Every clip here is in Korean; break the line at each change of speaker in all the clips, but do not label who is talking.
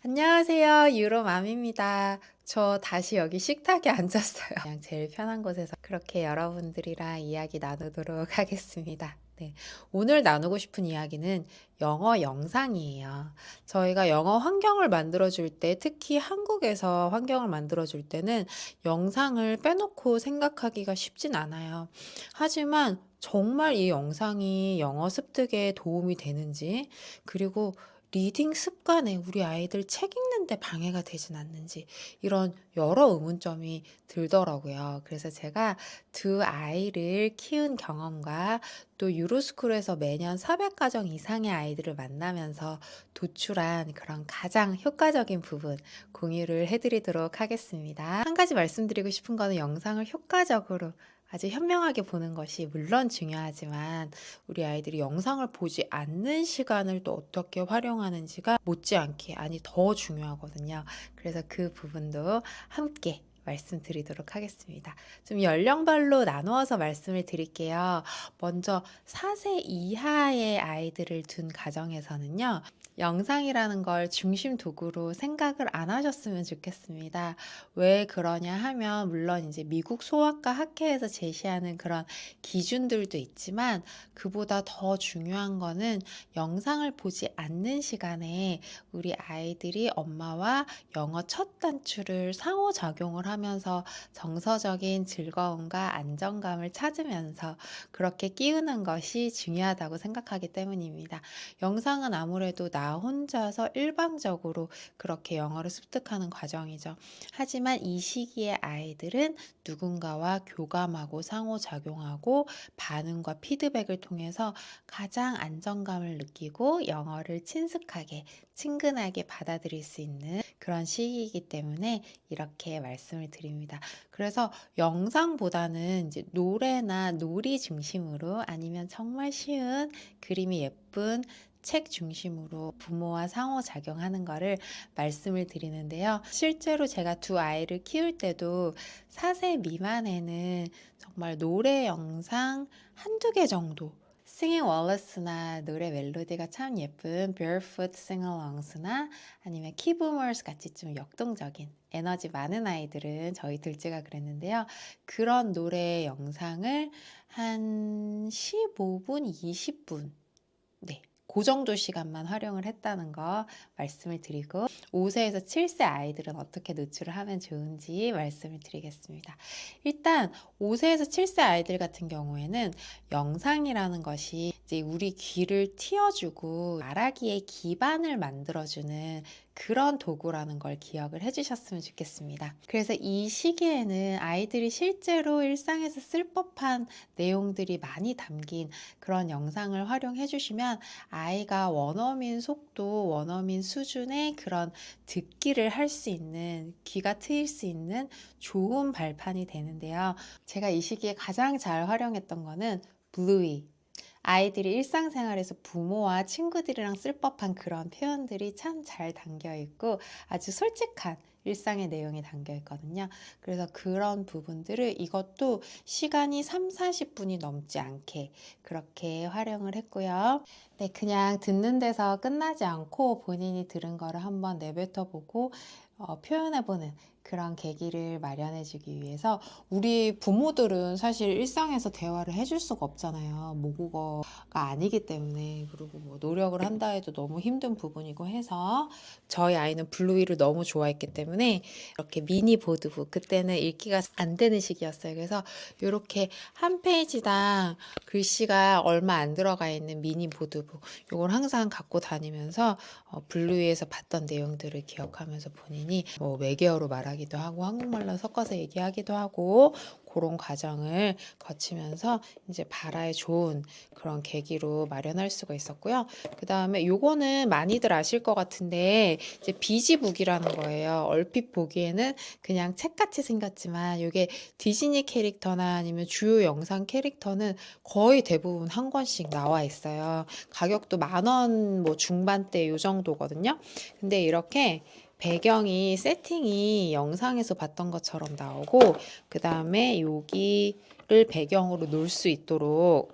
안녕하세요. 유로맘입니다. 저 다시 여기 식탁에 앉았어요. 그냥 제일 편한 곳에서 그렇게 여러분들이랑 이야기 나누도록 하겠습니다. 네. 오늘 나누고 싶은 이야기는 영어 영상이에요. 저희가 영어 환경을 만들어줄 때, 특히 한국에서 환경을 만들어줄 때는 영상을 빼놓고 생각하기가 쉽진 않아요. 하지만 정말 이 영상이 영어 습득에 도움이 되는지, 그리고 리딩 습관에 우리 아이들 책 읽는데 방해가 되진 않는지 이런 여러 의문점이 들더라고요. 그래서 제가 두 아이를 키운 경험과 또 유로스쿨에서 매년 400가정 이상의 아이들을 만나면서 도출한 그런 가장 효과적인 부분 공유를 해드리도록 하겠습니다. 한 가지 말씀드리고 싶은 거는 영상을 효과적으로 아주 현명하게 보는 것이 물론 중요하지만 우리 아이들이 영상을 보지 않는 시간을 또 어떻게 활용하는지가 못지않게 아니 더 중요하거든요. 그래서 그 부분도 함께 말씀드리도록 하겠습니다. 좀 연령별로 나누어서 말씀을 드릴게요. 먼저 4세 이하의 아이들을 둔 가정에서는요. 영상이라는 걸 중심 도구로 생각을 안 하셨으면 좋겠습니다. 왜 그러냐 하면 물론 이제 미국 소아과 학회에서 제시하는 그런 기준들도 있지만 그보다 더 중요한 거는 영상을 보지 않는 시간에 우리 아이들이 엄마와 영어 첫 단추를 상호작용을 하면서 정서적인 즐거움과 안정감을 찾으면서 그렇게 끼우는 것이 중요하다고 생각하기 때문입니다. 영상은 아무래도 나 혼자서 일방적으로 그렇게 영어를 습득하는 과정이죠. 하지만 이 시기의 아이들은 누군가와 교감하고 상호작용하고 반응과 피드백을 통해서 가장 안정감을 느끼고 영어를 친숙하게, 친근하게 받아들일 수 있는 그런 시기이기 때문에 이렇게 말씀을 드립니다. 그래서 영상보다는 이제 노래나 놀이 중심으로 아니면 정말 쉬운 그림이 예쁜 책 중심으로 부모와 상호작용하는 거를 말씀을 드리는데요. 실제로 제가 두 아이를 키울 때도 4세 미만에는 정말 노래 영상 한두 개 정도 싱잉 월러스나 노래 멜로디가 참 예쁜 Barefoot Sing-Alongs나 아니면 키부머스 같이 좀 역동적인 에너지 많은 아이들은 저희 둘째가 그랬는데요. 그런 노래 영상을 한 15분, 20분 네. 그 정도 시간만 활용을 했다는 거 말씀을 드리고 5세에서 7세 아이들은 어떻게 노출을 하면 좋은지 말씀을 드리겠습니다. 일단 5세에서 7세 아이들 같은 경우에는 영상이라는 것이 이제 우리 귀를 틔워주고 말하기의 기반을 만들어주는 그런 도구라는 걸 기억을 해주셨으면 좋겠습니다. 그래서 이 시기에는 아이들이 실제로 일상에서 쓸 법한 내용들이 많이 담긴 그런 영상을 활용해 주시면 아이가 원어민 속도, 원어민 수준의 그런 듣기를 할 수 있는, 귀가 트일 수 있는 좋은 발판이 되는데요. 제가 이 시기에 가장 잘 활용했던 거는 블루이. 아이들이 일상생활에서 부모와 친구들이랑 쓸 법한 그런 표현들이 참 잘 담겨 있고 아주 솔직한 일상의 내용이 담겨 있거든요. 그래서 그런 부분들을 이것도 시간이 3, 40분이 넘지 않게 그렇게 활용을 했고요. 네, 그냥 듣는 데서 끝나지 않고 본인이 들은 거를 한번 내뱉어 보고 표현해보는 그런 계기를 마련해주기 위해서 우리 부모들은 사실 일상에서 대화를 해줄 수가 없잖아요. 모국어가 아니기 때문에. 그리고 뭐 노력을 한다 해도 너무 힘든 부분이고 해서 저희 아이는 블루이를 너무 좋아했기 때문에 이렇게 미니 보드북, 그때는 읽기가 안 되는 시기였어요. 그래서 이렇게 한 페이지당 글씨가 얼마 안 들어가 있는 미니 보드북, 이걸 항상 갖고 다니면서 블루이에서 봤던 내용들을 기억하면서 본인이 뭐 외계어로 말하기도 하고 한국말로 섞어서 얘기하기도 하고 그런 과정을 거치면서 이제 발화에 좋은 그런 계기로 마련할 수가 있었고요. 그 다음에 요거는 많이들 아실 것 같은데 이제 비지북이라는 거예요. 얼핏 보기에는 그냥 책같이 생겼지만 요게 디즈니 캐릭터나 아니면 주요 영상 캐릭터는 거의 대부분 한 권씩 나와 있어요. 가격도 10,000원 뭐 중반대 요 정도거든요. 근데 이렇게 배경이 세팅이 영상에서 봤던 것처럼 나오고 그 다음에 여기를 배경으로 놓을 수 있도록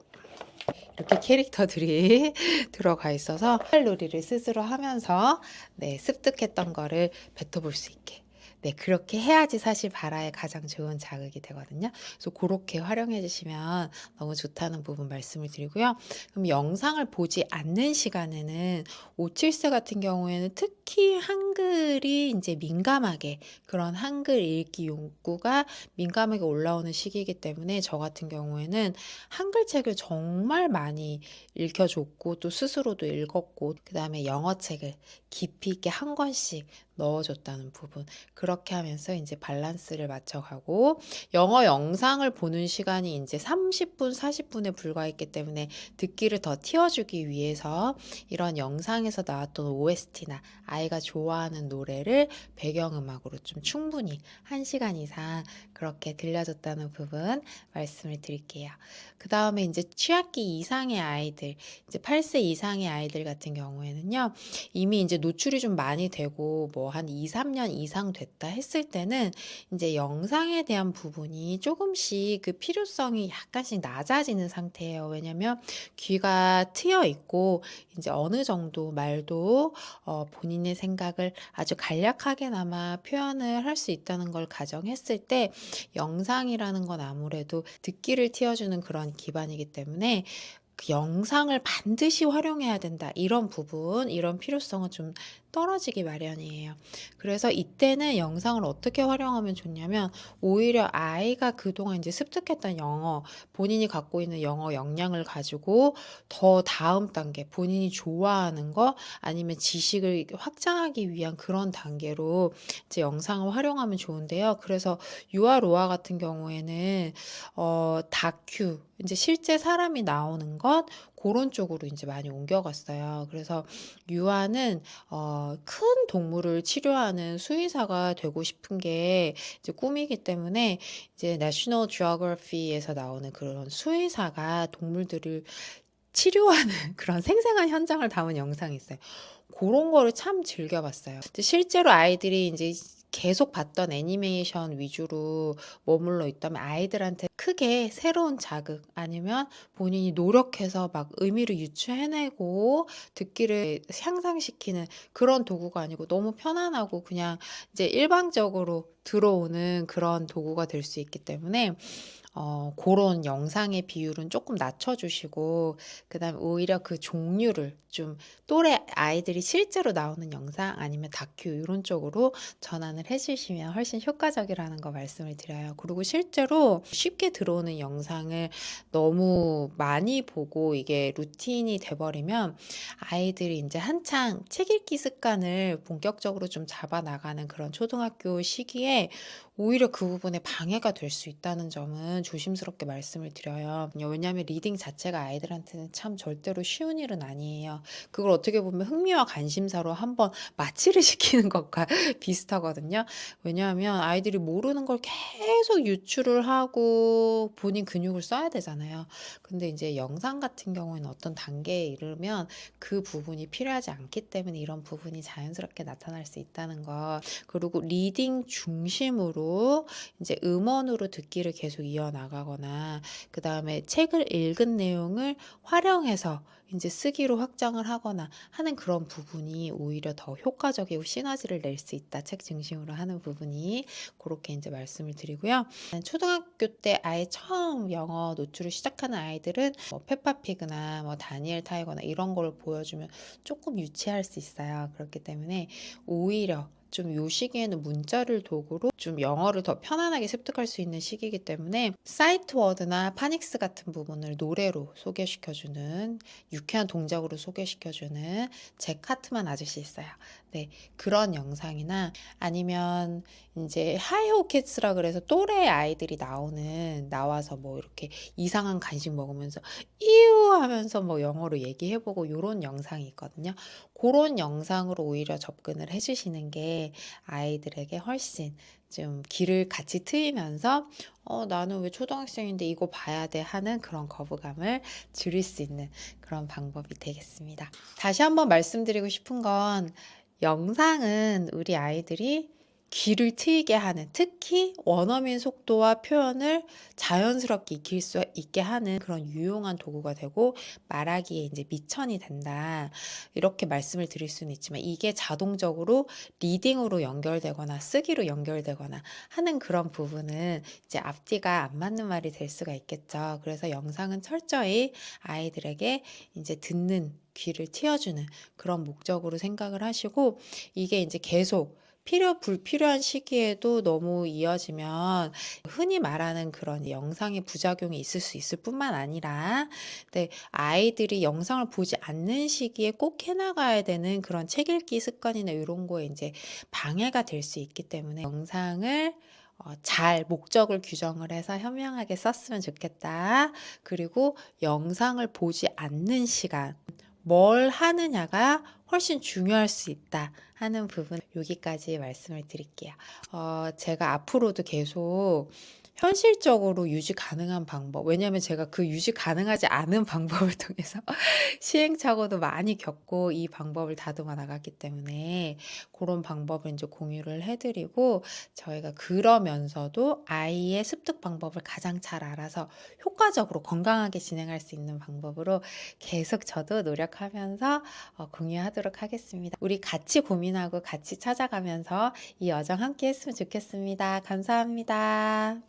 이렇게 캐릭터들이 들어가 있어서 놀이를 스스로 하면서 네, 습득했던 거를 뱉어볼 수 있게. 네, 그렇게 해야지 사실 발화에 가장 좋은 자극이 되거든요. 그래서 그렇게 활용해 주시면 너무 좋다는 부분 말씀을 드리고요. 그럼 영상을 보지 않는 시간에는 5, 7세 같은 경우에는 특히 한글이 이제 민감하게 그런 한글 읽기 욕구가 민감하게 올라오는 시기이기 때문에 저 같은 경우에는 한글 책을 정말 많이 읽혀줬고 또 스스로도 읽었고 그다음에 영어 책을 깊이 있게 한 권씩 넣어줬다는 부분. 그렇게 하면서 이제 밸런스를 맞춰가고 영어 영상을 보는 시간이 이제 30분, 40분에 불과했기 때문에 듣기를 더 틔워주기 위해서 이런 영상에서 나왔던 OST나 아이가 좋아하는 노래를 배경음악으로 좀 충분히 1시간 이상 그렇게 들려줬다는 부분 말씀을 드릴게요. 그 다음에 이제 취학기 이상의 아이들, 이제 8세 이상의 아이들 같은 경우에는요, 이미 이제 노출이 좀 많이 되고 뭐 한 2, 3년 이상 됐다 했을 때는 이제 영상에 대한 부분이 조금씩 그 필요성이 약간씩 낮아지는 상태예요. 왜냐면 귀가 트여 있고 이제 어느 정도 말도 본인의 생각을 아주 간략하게나마 표현을 할 수 있다는 걸 가정했을 때 영상이라는 건 아무래도 듣기를 틔워주는 그런 기반이기 때문에 그 영상을 반드시 활용해야 된다. 이런 부분, 이런 필요성은 좀 떨어지기 마련이에요. 그래서 이때는 영상을 어떻게 활용하면 좋냐면 오히려 아이가 그동안 이제 습득했던 영어, 본인이 갖고 있는 영어 역량을 가지고 더 다음 단계, 본인이 좋아하는 거 아니면 지식을 확장하기 위한 그런 단계로 이제 영상을 활용하면 좋은데요. 그래서 유아 로아 같은 경우에는 다큐, 이제 실제 사람이 나오는 것 그런 쪽으로 이제 많이 옮겨갔어요. 그래서 유아는 큰 동물을 치료하는 수의사가 되고 싶은 게 이제 꿈이기 때문에 이제 내셔널 지오그래피에서 나오는 그런 수의사가 동물들을 치료하는 그런 생생한 현장을 담은 영상이 있어요. 그런 거를 참 즐겨봤어요. 실제로 아이들이 이제 계속 봤던 애니메이션 위주로 머물러 있다면 아이들한테 크게 새로운 자극 아니면 본인이 노력해서 막 의미를 유추해내고 듣기를 향상시키는 그런 도구가 아니고 너무 편안하고 그냥 이제 일방적으로 들어오는 그런 도구가 될 수 있기 때문에 고런 영상의 비율은 조금 낮춰 주시고 그다음에 오히려 그 종류를 좀 또래 아이들이 실제로 나오는 영상 아니면 다큐 요런 쪽으로 전환을 해 주시면 훨씬 효과적이라는 거 말씀을 드려요. 그리고 실제로 쉽게 들어오는 영상을 너무 많이 보고 이게 루틴이 돼 버리면 아이들이 인제 한창 책 읽기 습관을 본격적으로 좀 잡아 나가는 그런 초등학교 시기에 오히려 그 부분에 방해가 될 수 있다는 점은 조심스럽게 말씀을 드려요. 왜냐하면 리딩 자체가 아이들한테는 참 절대로 쉬운 일은 아니에요. 그걸 어떻게 보면 흥미와 관심사로 한번 마취를 시키는 것과 비슷하거든요. 왜냐하면 아이들이 모르는 걸 계속 유추를 하고 본인 근육을 써야 되잖아요. 근데 이제 영상 같은 경우에는 어떤 단계에 이르면 그 부분이 필요하지 않기 때문에 이런 부분이 자연스럽게 나타날 수 있다는 거. 그리고 리딩 중심으로 이제 음원으로 듣기를 계속 이어나가거나 그다음에 책을 읽은 내용을 활용해서 인제 쓰기로 확장을 하거나 하는 그런 부분이 오히려 더 효과적이고 시너지를 낼 수 있다. 책 중심으로 하는 부분이. 고렇게 인제 말씀을 드리고요. 초등학교 때 아예 처음 영어 노출을 시작하는 아이들은 뭐 페파피그나 뭐 다니엘 타이거나 이런 걸 보여주면 쪼끔 유치할 수 있어요. 그렇기 때문에 오히려 좀 요 시기에는 문자를 도구로 좀 영어를 더 편안하게 습득할 수 있는 시기이기 때문에 사이트 워드나 파닉스 같은 부분을 노래로 소개시켜 주는 유쾌한 동작으로 소개시켜 주는 잭 카트만 아저씨 있어요. 네. 그런 영상이나 아니면 인제 하이호 키즈라 그래서 또래 아이들이 나와서 뭐 이렇게 이상한 간식 먹으면서 "이유." 하면서 뭐 영어로 얘기해 보고 요런 영상이 있거든요. 고런 영상으로 오히려 접근을 해 주시는 게 아이들에게 훨씬 좀 귀를 같이 트이면서 '나는 왜 초등학생인데 이거 봐야 돼.' 하는 그런 거부감을 줄일 수 있는 그런 방법이 되겠습니다. 다시 한번 말씀드리고 싶은 건 영상은 우리 아이들이 귀를 트이게 하는, 특히 원어민 속도와 표현을 자연스럽게 익힐 수 있게 하는 그런 유용한 도구가 되고 말하기에 이제 미천이 된다. 이렇게 말씀을 드릴 수는 있지만 이게 자동적으로 리딩으로 연결되거나 쓰기로 연결되거나 하는 그런 부분은 이제 앞뒤가 안 맞는 말이 될 수가 있겠죠. 그래서 영상은 철저히 아이들에게 이제 듣는 귀를 트여주는 그런 목적으로 생각을 하시고, 이게 이제 계속 불필요한 시기에도 너무 이어지면 흔히 말하는 그런 영상의 부작용이 있을 수 있을 뿐만 아니라, 네, 아이들이 영상을 보지 않는 시기에 꼭 해나가야 되는 그런 책 읽기 습관이나 이런 거에 이제 방해가 될 수 있기 때문에 영상을 잘 목적을 규정을 해서 현명하게 썼으면 좋겠다. 그리고 영상을 보지 않는 시간, 뭘 하느냐가 훨씬 중요할 수 있다 하는 부분, 여기까지 말씀을 드릴게요. 제가 앞으로도 계속 현실적으로 유지 가능한 방법, 왜냐하면 제가 그 유지 가능하지 않은 방법을 통해서 시행착오도 많이 겪고 이 방법을 다듬어 나갔기 때문에 그런 방법을 이제 공유를 해드리고, 저희가 그러면서도 아이의 습득 방법을 가장 잘 알아서 효과적으로 건강하게 진행할 수 있는 방법으로 계속 저도 노력하면서 공유하도록 하겠습니다. 우리 같이 고민하고 같이 찾아가면서 이 여정 함께 했으면 좋겠습니다. 감사합니다.